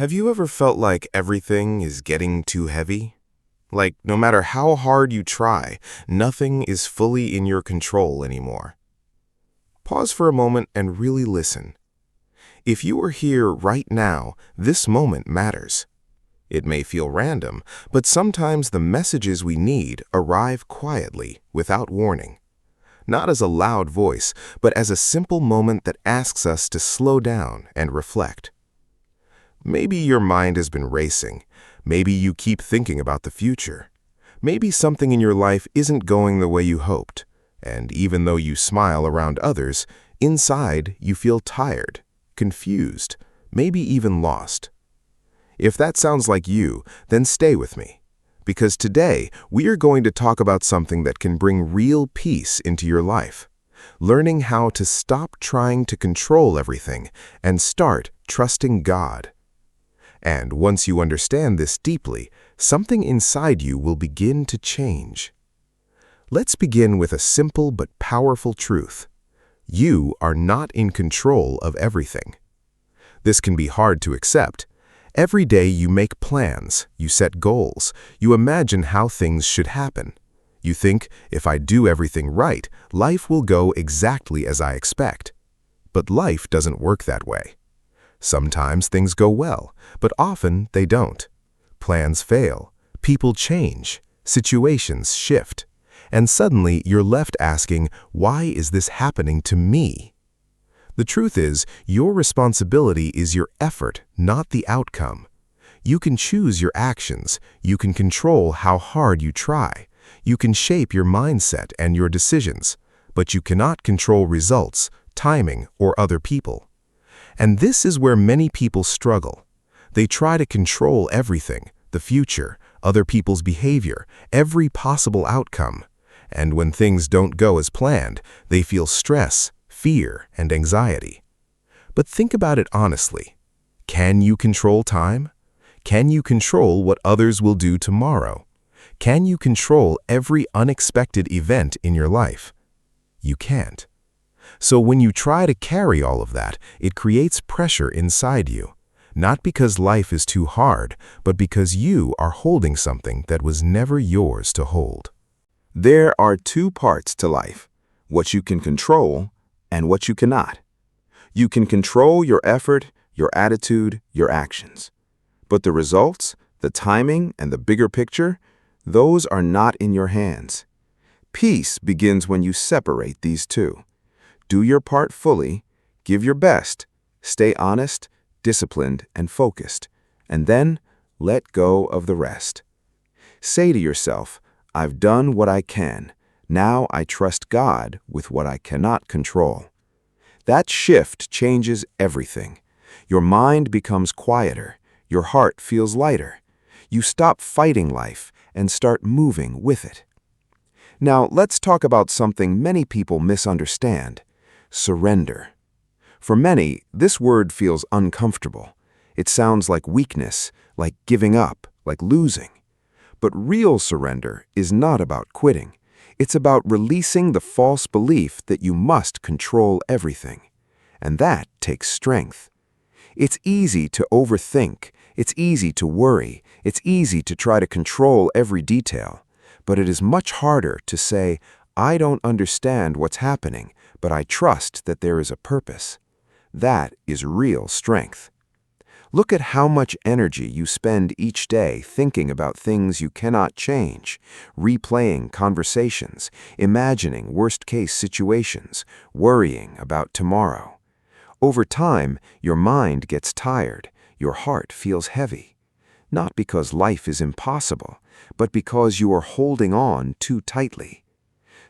Have you ever felt like everything is getting too heavy? Like, no matter how hard you try, nothing is fully in your control anymore. Pause for a moment and really listen. If you are here right now, this moment matters. It may feel random, but sometimes the messages we need arrive quietly, without warning. Not as a loud voice, but as a simple moment that asks us to slow down and reflect. Maybe your mind has been racing. Maybe you keep thinking about the future. Maybe something in your life isn't going the way you hoped. And even though you smile around others, inside you feel tired, confused, maybe even lost. If that sounds like you, then stay with me. Because today, we are going to talk about something that can bring real peace into your life. Learning how to stop trying to control everything and start trusting God. And once you understand this deeply, something inside you will begin to change. Let's begin with a simple but powerful truth. You are not in control of everything. This can be hard to accept. Every day you make plans, you set goals, you imagine how things should happen. You think, if I do everything right, life will go exactly as I expect. But life doesn't work that way. Sometimes things go well, but often they don't. Plans fail, people change, situations shift, and suddenly you're left asking, why is this happening to me? The truth is, your responsibility is your effort, not the outcome. You can choose your actions, you can control how hard you try, you can shape your mindset and your decisions, but you cannot control results, timing, or other people. And this is where many people struggle. They try to control everything, the future, other people's behavior, every possible outcome. And when things don't go as planned, they feel stress, fear, and anxiety. But think about it honestly. Can you control time? Can you control what others will do tomorrow? Can you control every unexpected event in your life? You can't. So when you try to carry all of that, it creates pressure inside you. Not because life is too hard, but because you are holding something that was never yours to hold. There are two parts to life, what you can control and what you cannot. You can control your effort, your attitude, your actions. But the results, the timing, and the bigger picture, those are not in your hands. Peace begins when you separate these two. Do your part fully, give your best, stay honest, disciplined, and focused, and then let go of the rest. Say to yourself, I've done what I can. Now I trust God with what I cannot control. That shift changes everything. Your mind becomes quieter. Your heart feels lighter. You stop fighting life and start moving with it. Now let's talk about something many people misunderstand: surrender. For many, this word feels uncomfortable. It sounds like weakness, like giving up, like losing. But real surrender is not about quitting. It's about releasing the false belief that you must control everything. And that takes strength. It's easy to overthink. It's easy to worry. It's easy to try to control every detail. But it is much harder to say, I don't understand what's happening, but I trust that there is a purpose. That is real strength. Look at how much energy you spend each day thinking about things you cannot change, replaying conversations, imagining worst-case situations, worrying about tomorrow. Over time, your mind gets tired, your heart feels heavy. Not because life is impossible, but because you are holding on too tightly.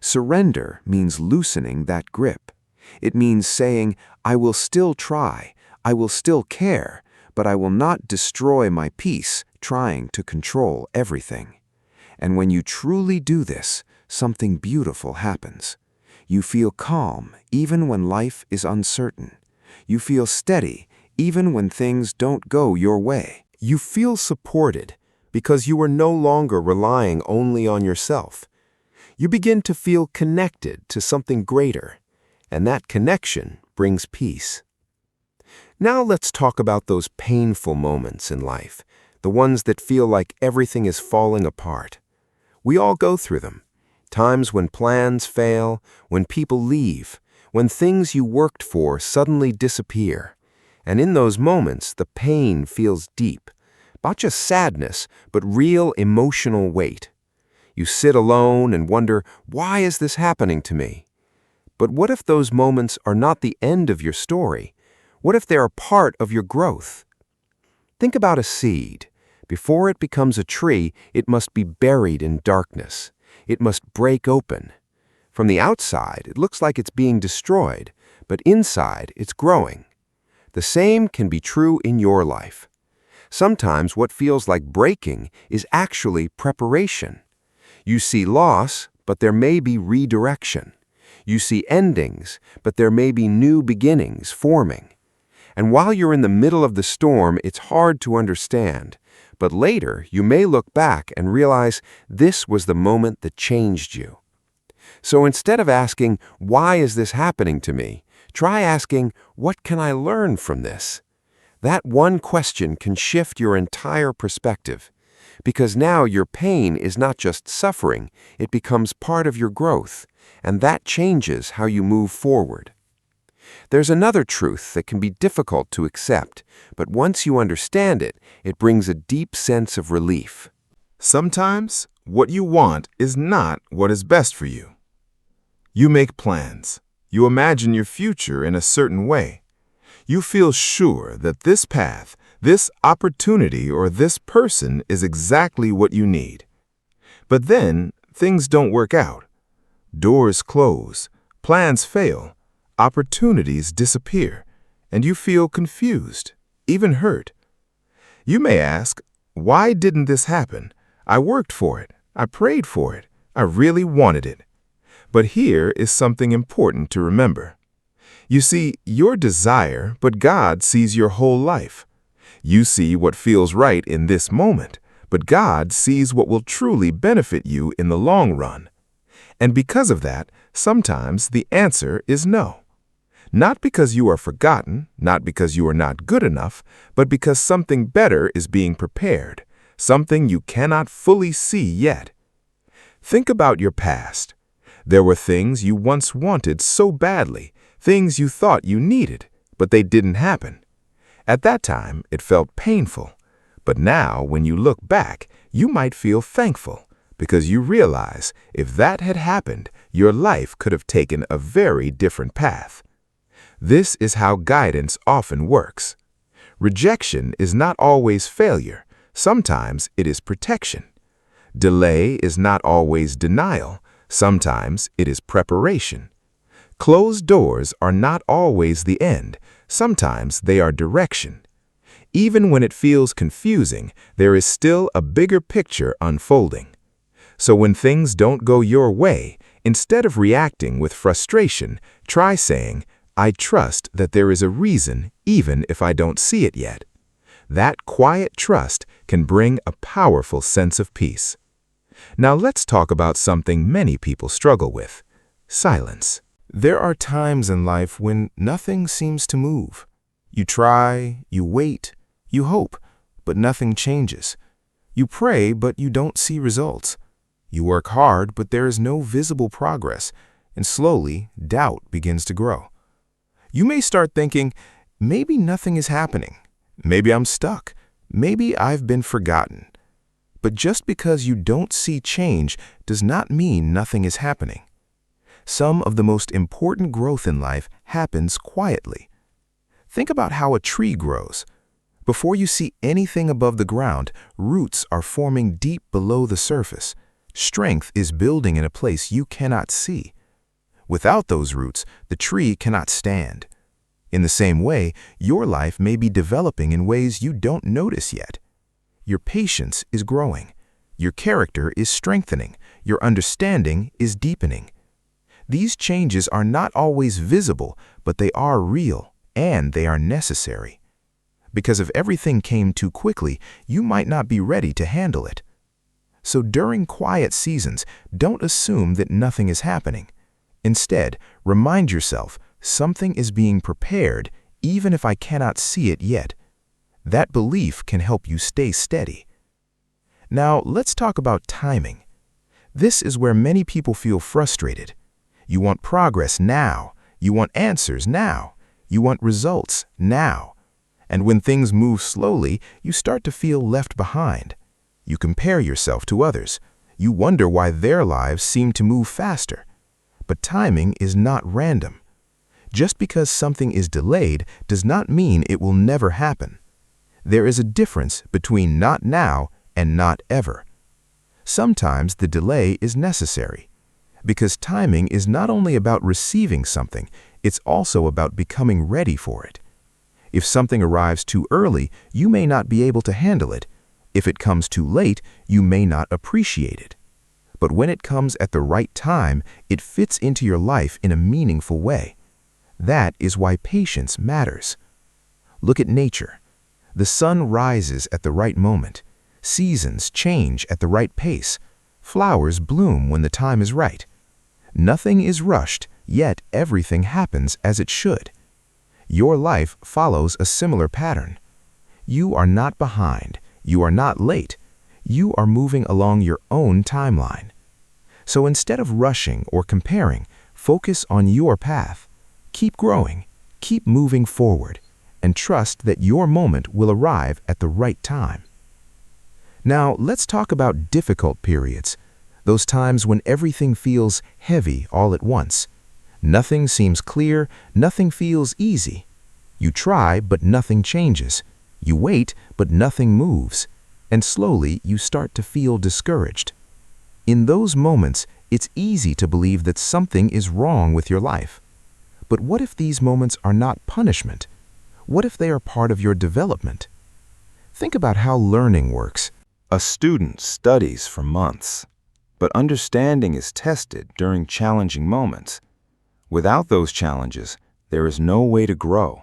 Surrender means loosening that grip. It means saying, I will still try, I will still care, but I will not destroy my peace trying to control everything. And when you truly do this, something beautiful happens. You feel calm even when life is uncertain. You feel steady even when things don't go your way. You feel supported because you are no longer relying only on yourself. You begin to feel connected to something greater, and that connection brings peace. Now let's talk about those painful moments in life, the ones that feel like everything is falling apart. We all go through them. Times when plans fail, when people leave, when things you worked for suddenly disappear. And in those moments, the pain feels deep. Not just sadness, but real emotional weight. You sit alone and wonder, why is this happening to me? But what if those moments are not the end of your story? What if they are part of your growth? Think about a seed. Before it becomes a tree, it must be buried in darkness. It must break open. From the outside, it looks like it's being destroyed, but inside, it's growing. The same can be true in your life. Sometimes what feels like breaking is actually preparation. You see loss, but there may be redirection. You see endings, but there may be new beginnings forming. And while you're in the middle of the storm, it's hard to understand. But later, you may look back and realize this was the moment that changed you. So instead of asking, why is this happening to me? Try asking, what can I learn from this? That one question can shift your entire perspective. Because now your pain is not just suffering, it becomes part of your growth. And that changes how you move forward. There's another truth that can be difficult to accept, but once you understand it, it brings a deep sense of relief. Sometimes, what you want is not what is best for you. You make plans. You imagine your future in a certain way. You feel sure that this path, this opportunity, or this person is exactly what you need. But then, things don't work out. Doors close, plans fail, opportunities disappear, and you feel confused, even hurt. You may ask, why didn't this happen? I worked for it. I prayed for it. I really wanted it. But here is something important to remember. You see your desire, but God sees your whole life. You see what feels right in this moment, but God sees what will truly benefit you in the long run. And because of that, sometimes the answer is no. Not because you are forgotten, not because you are not good enough, but because something better is being prepared, something you cannot fully see yet. Think about your past. There were things you once wanted so badly, things you thought you needed, but they didn't happen. At that time, it felt painful. But now, when you look back, you might feel thankful, because you realize if that had happened, your life could have taken a very different path. This is how guidance often works. Rejection is not always failure. Sometimes it is protection. Delay is not always denial. Sometimes it is preparation. Closed doors are not always the end. Sometimes they are direction. Even when it feels confusing, there is still a bigger picture unfolding. So when things don't go your way, instead of reacting with frustration, try saying, I trust that there is a reason even if I don't see it yet. That quiet trust can bring a powerful sense of peace. Now let's talk about something many people struggle with: silence. There are times in life when nothing seems to move. You try, you wait, you hope, but nothing changes. You pray, but you don't see results. You work hard, but there is no visible progress, and slowly, doubt begins to grow. You may start thinking, maybe nothing is happening. Maybe I'm stuck. Maybe I've been forgotten. But just because you don't see change does not mean nothing is happening. Some of the most important growth in life happens quietly. Think about how a tree grows. Before you see anything above the ground, roots are forming deep below the surface. Strength is building in a place you cannot see. Without those roots, the tree cannot stand. In the same way, your life may be developing in ways you don't notice yet. Your patience is growing. Your character is strengthening. Your understanding is deepening. These changes are not always visible, but they are real, and they are necessary. Because if everything came too quickly, you might not be ready to handle it. So during quiet seasons, don't assume that nothing is happening. Instead, remind yourself something is being prepared even if I cannot see it yet. That belief can help you stay steady. Now, let's talk about timing. This is where many people feel frustrated. You want progress now. You want answers now. You want results now. And when things move slowly, you start to feel left behind. You compare yourself to others. You wonder why their lives seem to move faster. But timing is not random. Just because something is delayed does not mean it will never happen. There is a difference between not now and not ever. Sometimes the delay is necessary, because timing is not only about receiving something, it's also about becoming ready for it. If something arrives too early, you may not be able to handle it. If it comes too late, you may not appreciate it. But when it comes at the right time, it fits into your life in a meaningful way. That is why patience matters. Look at nature. The sun rises at the right moment. Seasons change at the right pace. Flowers bloom when the time is right. Nothing is rushed, yet everything happens as it should. Your life follows a similar pattern. You are not behind. You are not late. You are moving along your own timeline. So instead of rushing or comparing, focus on your path. Keep growing, keep moving forward, and trust that your moment will arrive at the right time. Now, let's talk about difficult periods, those times when everything feels heavy all at once. Nothing seems clear, nothing feels easy. You try, but nothing changes. You wait, but nothing moves. And slowly, you start to feel discouraged. In those moments, it's easy to believe that something is wrong with your life. But what if these moments are not punishment? What if they are part of your development? Think about how learning works. A student studies for months, but understanding is tested during challenging moments. Without those challenges, there is no way to grow.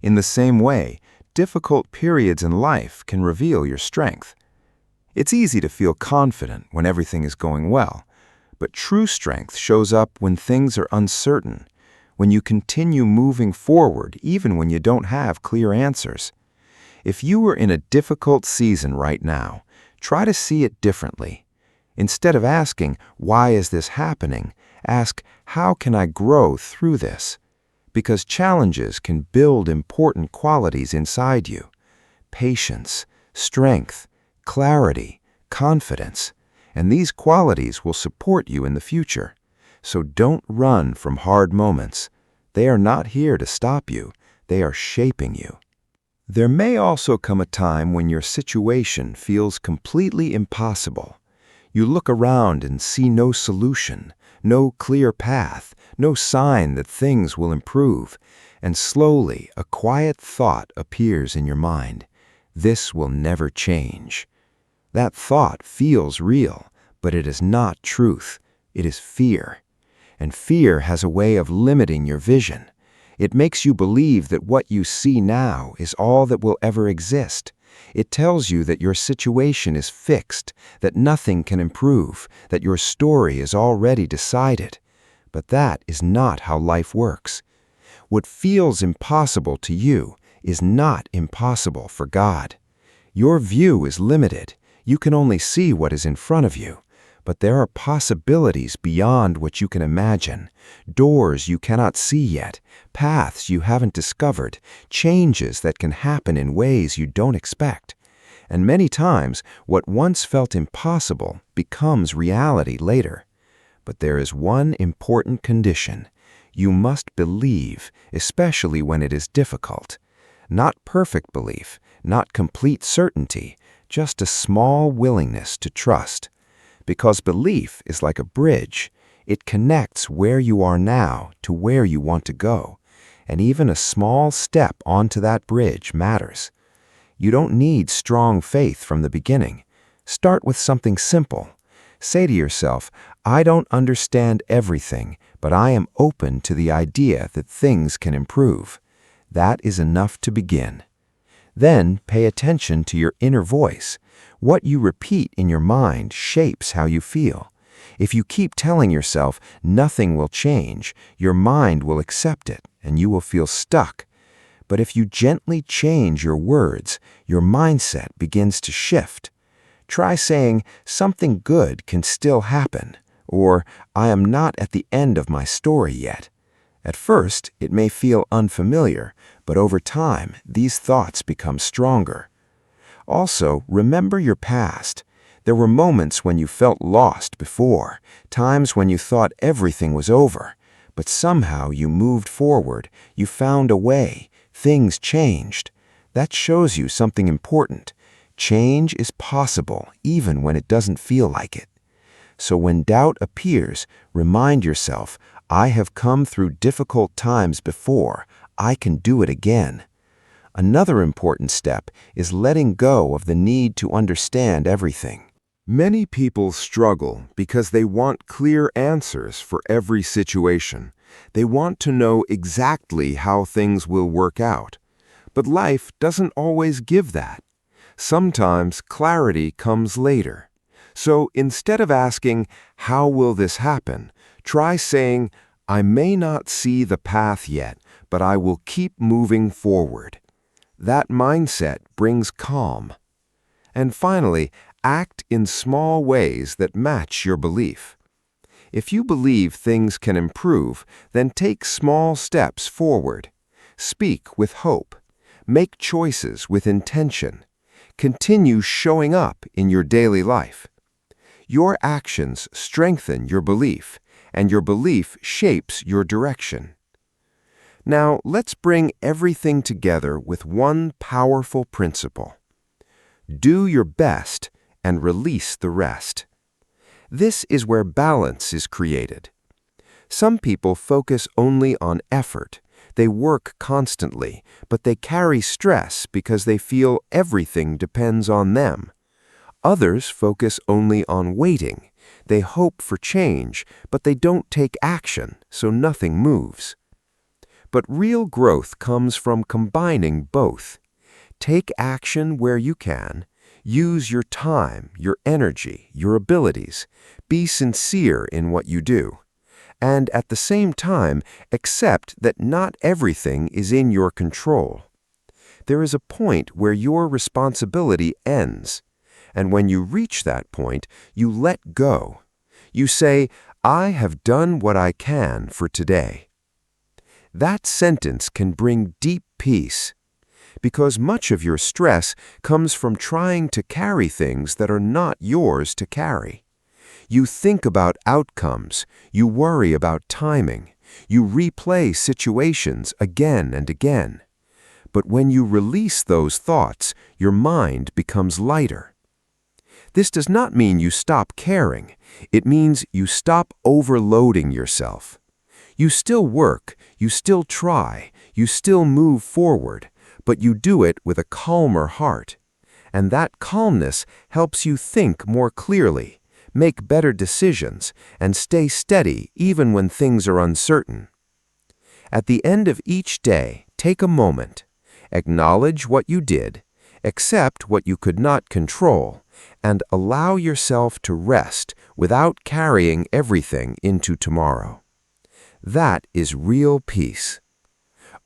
In the same way, difficult periods in life can reveal your strength. It's easy to feel confident when everything is going well, but true strength shows up when things are uncertain, when you continue moving forward even when you don't have clear answers. If you were in a difficult season right now, try to see it differently. Instead of asking, "Why is this happening?" ask, "How can I grow through this?" Because challenges can build important qualities inside you: patience, strength, clarity, confidence, and these qualities will support you in the future. So don't run from hard moments. They are not here to stop you. They are shaping you. There may also come a time when your situation feels completely impossible. You look around and see no solution, no clear path, no sign that things will improve, and slowly a quiet thought appears in your mind: this will never change. That thought feels real, but it is not truth. It is fear. And fear has a way of limiting your vision. It makes you believe that what you see now is all that will ever exist. It tells you that your situation is fixed, that nothing can improve, that your story is already decided. But that is not how life works. What feels impossible to you is not impossible for God. Your view is limited. You can only see what is in front of you. But there are possibilities beyond what you can imagine, doors you cannot see yet, paths you haven't discovered, changes that can happen in ways you don't expect. And many times, what once felt impossible becomes reality later. But there is one important condition. You must believe, especially when it is difficult. Not perfect belief, not complete certainty, just a small willingness to trust. Because belief is like a bridge. It connects where you are now to where you want to go. And even a small step onto that bridge matters. You don't need strong faith from the beginning. Start with something simple. Say to yourself, "I don't understand everything, but I am open to the idea that things can improve." That is enough to begin. Then pay attention to your inner voice. What you repeat in your mind shapes how you feel. If you keep telling yourself nothing will change, your mind will accept it and you will feel stuck. But if you gently change your words, your mindset begins to shift. Try saying, "Something good can still happen," or "I am not at the end of my story yet." At first, it may feel unfamiliar, but over time, these thoughts become stronger. Also, remember your past. There were moments when you felt lost before, times when you thought everything was over, but somehow you moved forward, you found a way, things changed. That shows you something important. Change is possible even when it doesn't feel like it. So when doubt appears, remind yourself, "I have come through difficult times before. I can do it again." Another important step is letting go of the need to understand everything. Many people struggle because they want clear answers for every situation. They want to know exactly how things will work out. But life doesn't always give that. Sometimes clarity comes later. So instead of asking, "How will this happen?" try saying, "I may not see the path yet, but I will keep moving forward." That mindset brings calm. And finally, act in small ways that match your belief. If you believe things can improve, then take small steps forward. Speak with hope. Make choices with intention. Continue showing up in your daily life. Your actions strengthen your belief, and your belief shapes your direction. Now, let's bring everything together with one powerful principle. Do your best and release the rest. This is where balance is created. Some people focus only on effort. They work constantly, but they carry stress because they feel everything depends on them. Others focus only on waiting. They hope for change, but they don't take action, so nothing moves. But real growth comes from combining both. Take action where you can. Use your time, your energy, your abilities. Be sincere in what you do. And at the same time, accept that not everything is in your control. There is a point where your responsibility ends. And when you reach that point, you let go. You say, "I have done what I can for today." That sentence can bring deep peace, because much of your stress comes from trying to carry things that are not yours to carry. You think about outcomes, you worry about timing, you replay situations again and again. But when you release those thoughts, your mind becomes lighter. This does not mean you stop caring. It means you stop overloading yourself. You still work, you still try, you still move forward, but you do it with a calmer heart. And that calmness helps you think more clearly, make better decisions, and stay steady even when things are uncertain. At the end of each day, take a moment. Acknowledge what you did, accept what you could not control, and allow yourself to rest without carrying everything into tomorrow. That is real peace.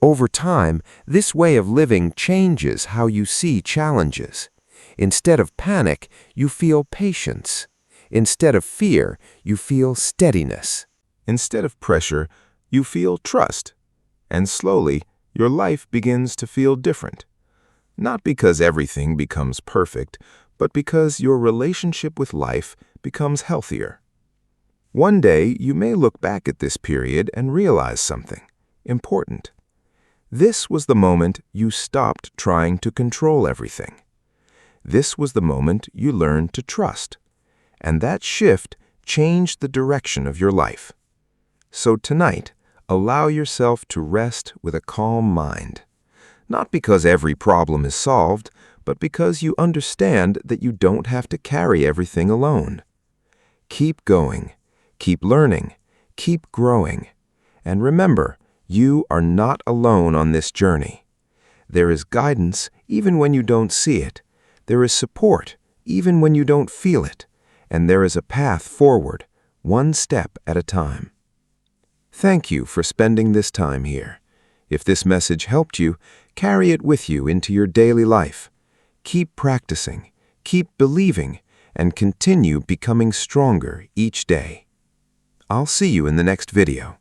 Over time, this way of living changes how you see challenges. Instead of panic, you feel patience. Instead of fear, you feel steadiness. Instead of pressure, you feel trust. And slowly, your life begins to feel different. Not because everything becomes perfect, but because your relationship with life becomes healthier. One day, you may look back at this period and realize something important. This was the moment you stopped trying to control everything. This was the moment you learned to trust. And that shift changed the direction of your life. So tonight, allow yourself to rest with a calm mind. Not because every problem is solved, but because you understand that you don't have to carry everything alone. Keep going. Keep learning, keep growing, and remember, you are not alone on this journey. There is guidance even when you don't see it. There is support even when you don't feel it. And there is a path forward, one step at a time. Thank you for spending this time here. If this message helped you, Carry it with you into your daily life. Keep practicing, keep believing, and continue becoming stronger each day. I'll see you in the next video.